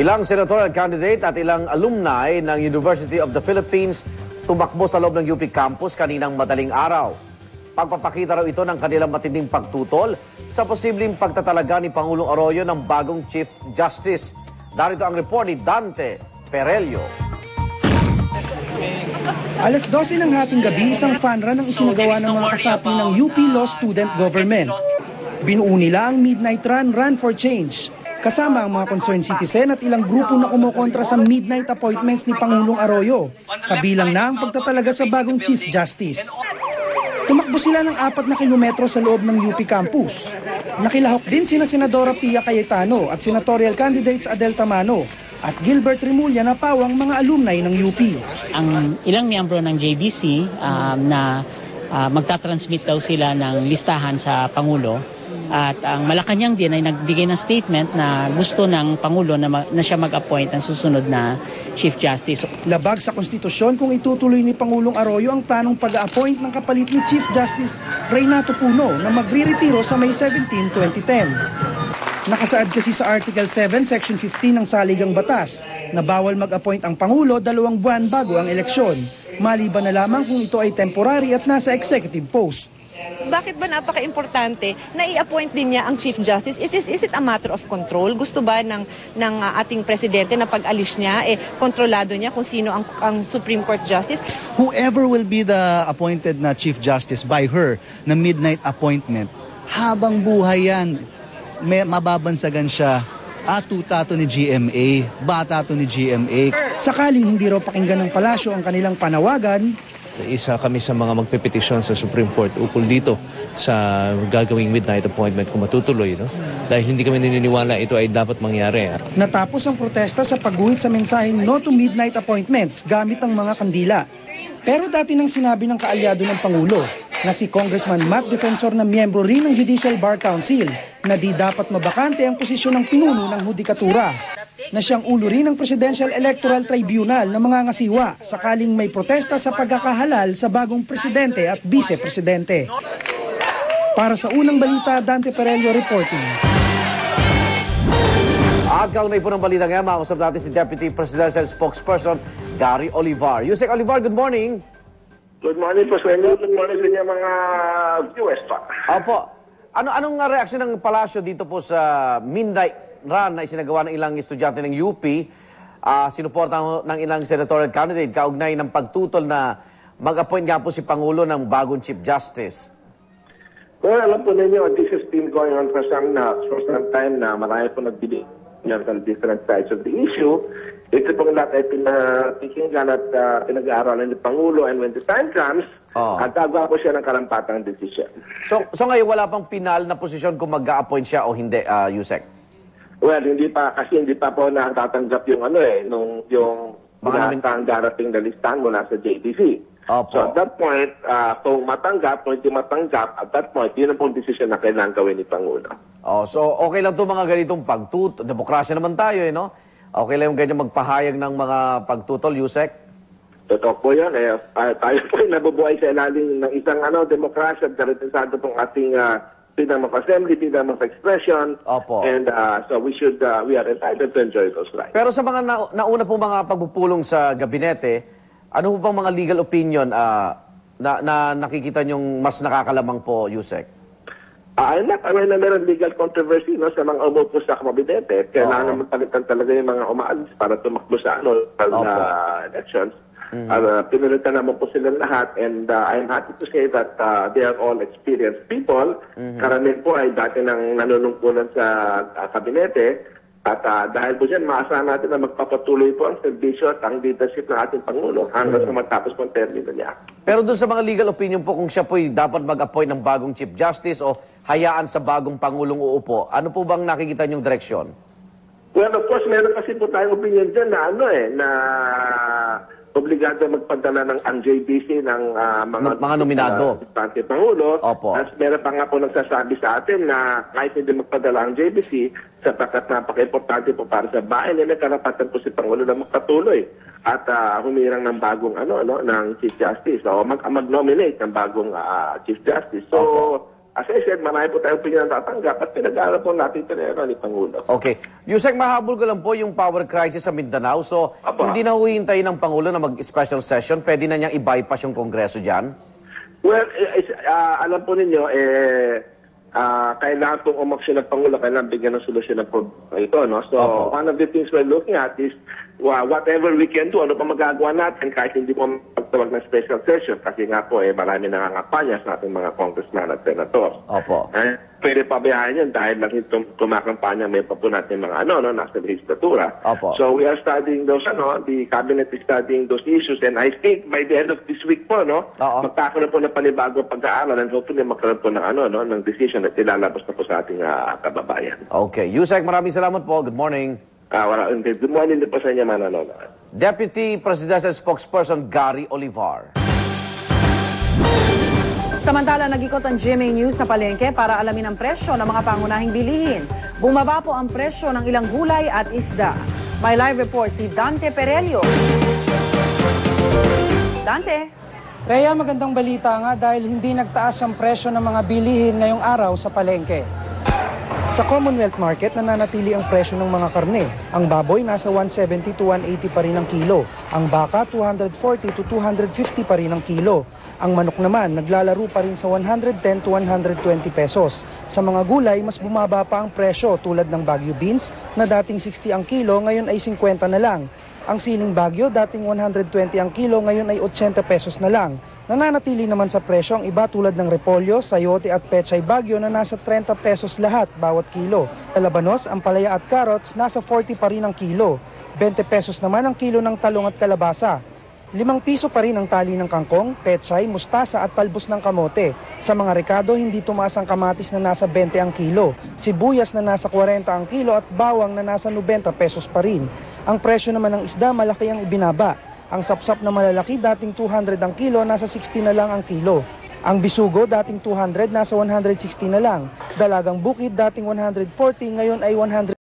Ilang senatorial candidate at ilang alumni ng University of the Philippines tumakbo sa loob ng UP campus kaninang madaling araw. Pagpapakita raw ito ng kanilang matinding pagtutol sa posibleng pagtatalaga ni Pangulong Arroyo ng bagong Chief Justice. Darito ang report ni Dante Perelio. Alas 12 ng hating gabi, isang fun run ang isinagawa ng mga kasapi ng UP Law Student Government. Binuo nila ang Midnight Run for Change, kasama ang mga concerned citizen at ilang grupo na kumukontra sa midnight appointments ni Pangulong Arroyo, kabilang na ang pagtatalaga sa bagong Chief Justice. Tumakbo sila ng 4 na kilometro sa loob ng UP campus. Nakilahok din sina Senadora Pia Cayetano at senatorial candidates Adel Tamano at Gilbert Rimulya na pawang mga alumni ng UP. Ang ilang miyembro ng JBC na magtatransmit daw sila ng listahan sa Pangulo. At ang Malacanang din ay nagbigay ng statement na gusto ng Pangulo na siya mag-appoint ng susunod na Chief Justice. Labag sa konstitusyon kung itutuloy ni Pangulong Arroyo ang planong pag-appoint ng kapalit ni Chief Justice Reynato Puno na magre-retiro sa May 17, 2010. Nakasaad kasi sa Article 7, Section 15 ng Saligang Batas na bawal mag-appoint ang Pangulo 2 buwan bago ang eleksyon, maliban na lamang kung ito ay temporary at nasa executive post. Bakit ba napaka-importante na i-appoint din niya ang Chief Justice? Is it a matter of control? Gusto ba ng ating presidente na pag-alis niya, kontrolado niya kung sino ang Supreme Court Justice? Whoever will be the appointed na Chief Justice by her na midnight appointment, habang buhay yan, mababansagan siya. Tuta to ni GMA, bata to ni GMA. Sakaling hindi raw pakinggan ng palasyo ang kanilang panawagan, isa kami sa mga magpepetisyon sa Supreme Court ukol dito sa gagawing midnight appointment kung matutuloy. No? Dahil hindi kami naniniwala ito ay dapat mangyari. Natapos ang protesta sa pagguhit sa mensaheng no to midnight appointments gamit ang mga kandila. Pero dati nang sinabi ng kaalyado ng Pangulo na si Congressman Matt Defensor na miyembro rin ng Judicial Bar Council na di dapat mabakante ang posisyon ng pinuno ng hudikatura, na siyang ulo rin ng Presidential Electoral Tribunal na mga ngasiwa sakaling may protesta sa pagkakahalal sa bagong presidente at vice-presidente. Para sa unang balita, Dante Perelio reporting. At kaunay po ng balita ngayon, makausap natin si Deputy Presidential Spokesperson Gary Olivar. Yusek Olivar, good morning. Good morning po sa inyo. Good morning sa inyo mga viewers pa. Opo. Anong reaksyon ng palasyo dito po sa midnight run na isinagawa ng ilang estudyante ng UP, sinuporta ng ilang senatorial candidate kaugnay ng pagtutol na mag-appoint nga po si Pangulo ng bagong Chief Justice? Well, alam po ninyo, this has been going on for some time na marami po nagbili on different sides of the issue. Ito pong lahat ay pinakikinggan at pinag-aaralan ni Pangulo, and when the time comes, gagawa po siya ng karampatang decision. So ngayon wala pang pinal na posisyon kung mag-a-appoint siya o hindi, Yusek? Well, hindi pa po natatanggap yung yung darating na listahan mula sa JDC. Opo. So at that point, kung matanggap o hindi matanggap, at that point, yun ang pong decision na kailangan gawin ni Pangulo. So okay lang itong mga ganitong pagtutol. Demokrasya naman tayo, no? Okay lang yung ganyan magpahayag ng mga pagtutol, Yusek? Totoo po yan. Tayo po ay nabubuhay sa ilalim ng isang demokrasya at garantisado pong ating freedom of assembly, freedom of expression. Opo. And so we are entitled to enjoy those rights. Pero sa mga nauna po mga pagpupulong sa gabinete, ano po bang mga legal opinion na nakikita niyong mas nakakalamang po, Yusek? I'm not aware na meron legal controversy sa mga umupo sa kabinete. Kailangan naman palitan talaga yung mga umaalis para tumakbo sa elections. Pinalitan naman po silang lahat, and I'm happy to say that they are all experienced people. Karamihan po ay dati nang nanunungkulan sa kabinete. At dahil po dyan, maasahan natin na magpapatuloy po ang serbisyo at ang leadership ng ating Pangulo hanggang sa matapos po ang termino niya. Pero doon sa mga legal opinion po, kung siya po dapat mag-appoint ng bagong Chief Justice o hayaan sa bagong Pangulong uupo, ano po bang nakikita niyong direksyon? Well, of course, meron kasi po tayong opinion dyan na na obligado magpadala ng JBC ng mga nominado. Pangulo. Opo. At meron pa nga po nagsasabi sa atin na kahit hindi magpadala ang JBC, sapagkat napaka-importante po para sa bayan, may karapatan po si Pangulo na magpatuloy at humirang ng bagong ng Chief Justice o mag-nominate ng bagong Chief Justice. So, as I said, marami po tayong opinion na tatanggap at pinag-aaral po natin ito ni Pangulo. Okay. Yusek, mahabol ko lang po yung power crisis sa Mindanao. So, Apa. hindi na huhintay ng Pangulo na mag-special session. Pwede na niyang i-bypass yung Kongreso dyan? Well, alam po ninyo, kailangan pong umaksyon ng Pangulo, kailangan bigyan ng solusyon ng problema ito. No? So, Opo. one of the things we're looking at is whatever we can do, ano pa magagawa natin kahit hindi mo magtawag ng special session kasi nga po, marami nangangapanya sa ating mga congressman at senators. Opo. Pwede pabayaan yun dahil lang kumakampanya may pa po natin mga nasa legislatura. Opo. So we are studying those, the cabinet is studying those issues and I think by the end of this week po, Oo. magkakaroon po ng panibagong pag-aaral and hopefully magkaroon po ng, ng decision at ilalabas na po sa ating kababayan. Okay. Yusek, maraming salamat po. Good morning. Good morning din po sa inyo, manonood. Deputy Presidential Spokesperson Gary Olivar. Samantala, nag-ikot ang GMA News sa palengke para alamin ang presyo ng mga pangunahing bilihin. Bumaba po ang presyo ng ilang gulay at isda. May live report si Dante Perelio. Dante? Rhea, magandang balita nga dahil hindi nagtaas ang presyo ng mga bilihin ngayong araw sa palengke. Sa Commonwealth Market, nananatili ang presyo ng mga karne. Ang baboy nasa 170 to 180 pa rin ang kilo. Ang baka 240 to 250 pa rin ang kilo. Ang manok naman naglalaro pa rin sa 110 to 120 pesos. Sa mga gulay, mas bumaba pa ang presyo tulad ng Baguio beans na dating 60 ang kilo, ngayon ay 50 na lang. Ang siling Baguio dating 120 ang kilo, ngayon ay 80 pesos na lang. Nananatili naman sa presyo ang iba tulad ng repolyo, sayote at pechay Baguio na nasa 30 pesos lahat bawat kilo. Sa labanos, ang palaya at carrots nasa 40 pa rin ang kilo. 20 pesos naman ang kilo ng talong at kalabasa. 5 piso pa rin ang tali ng kangkong, pechay, mustasa at talbos ng kamote. Sa mga rekado, hindi tumaas ang kamatis na nasa 20 ang kilo, sibuyas na nasa 40 ang kilo at bawang na nasa 90 pesos pa rin. Ang presyo naman ng isda malaki ang ibinaba. Ang sapsap na malalaki dating 200 ang kilo, nasa 60 na lang ang kilo. Ang bisugo dating 200, nasa 160 na lang. Dalagang bukid dating 140, ngayon ay 100.